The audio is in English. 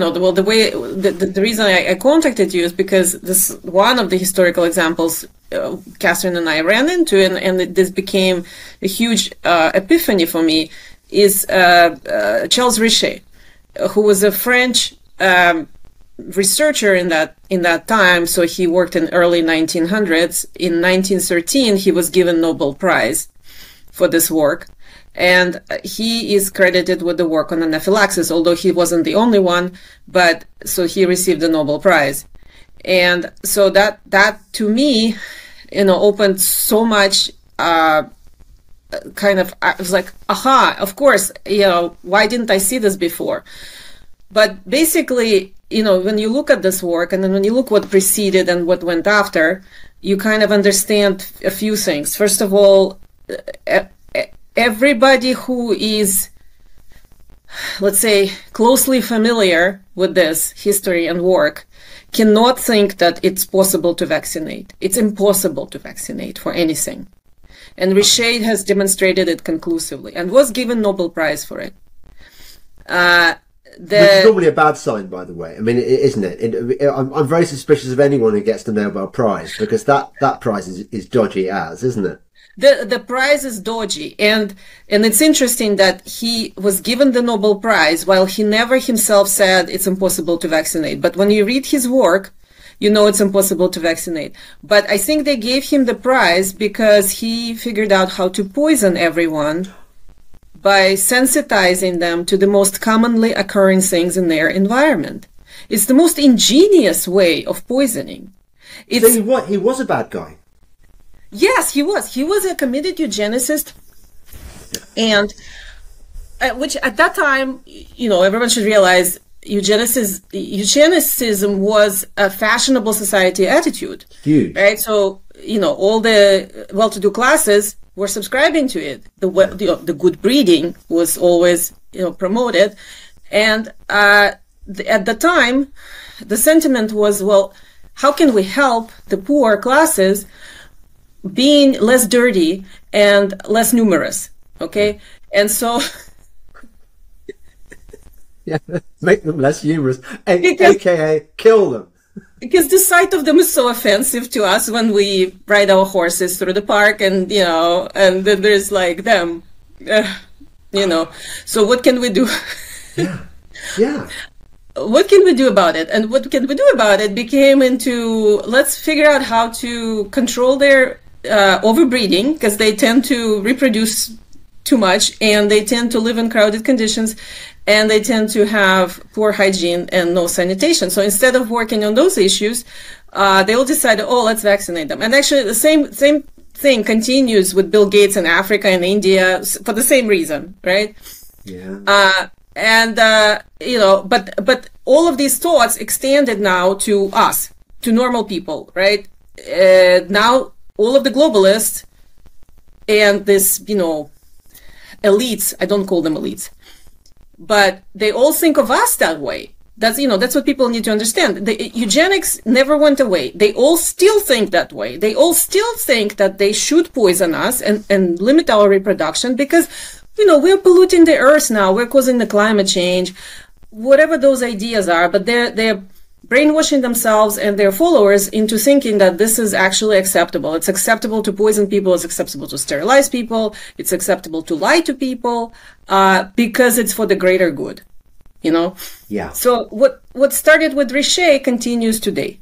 the reason I contacted you is because this one of the historical examples Catherine and I ran into, and this became a huge epiphany for me, is Charles Richet, who was a French researcher in that time. So he worked in early 1900s. In 1913, he was given Nobel Prize for this work. And he is credited with the work on anaphylaxis, although he wasn't the only one, but so he received the Nobel Prize. And so that to me, opened so much, I was like, aha, of course, why didn't I see this before? But basically, when you look at this work and then when you look what preceded and what went after, you kind of understand a few things. First of all, everybody who is, let's say, closely familiar with this history and work cannot think that it's possible to vaccinate. It's impossible to vaccinate for anything. And Richet has demonstrated it conclusively and was given Nobel Prize for it. Which is normally a bad sign, by the way. I mean, isn't it? I'm very suspicious of anyone who gets the Nobel Prize, because that prize is dodgy as, isn't it? The prize is dodgy, and it's interesting that he was given the Nobel Prize while he never himself said it's impossible to vaccinate. But when you read his work, it's impossible to vaccinate. But I think they gave him the prize because he figured out how to poison everyone by sensitizing them to the most commonly occurring things in their environment. It's the most ingenious way of poisoning. So he was a bad guy. Yes, he was. He was a committed eugenicist, and which at that time, everyone should realize eugenicism was a fashionable society attitude. Huge. Right? So, all the well-to-do classes were subscribing to it. The good breeding was always, promoted. And at the time, the sentiment was, well, how can we help the poor classes being less dirty and less numerous? Okay? And so... yeah, make them less numerous, aka kill them. Because the sight of them is so offensive to us when we ride our horses through the park, and and then there's like them, So what can we do? Yeah. What can we do about it? And what can we do about it became into, let's figure out how to control their overbreeding, because they tend to reproduce too much, and they tend to live in crowded conditions, and they tend to have poor hygiene and no sanitation. So instead of working on those issues, they all decided, let's vaccinate them. And actually the same thing continues with Bill Gates in Africa and India for the same reason, right? Yeah. But all of these thoughts extended now to us, to normal people, right? Now all of the globalists and this, elites, I don't call them elites, but they all think of us that way. That's what people need to understand. The eugenics never went away. They all still think that way. They all still think that they should poison us and limit our reproduction because, we're polluting the earth now. We're causing the climate change, whatever those ideas are, but they're brainwashing themselves and their followers into thinking that this is actually acceptable. It's acceptable to poison people. It's acceptable to sterilize people. It's acceptable to lie to people because it's for the greater good, Yeah. So what started with Richet continues today.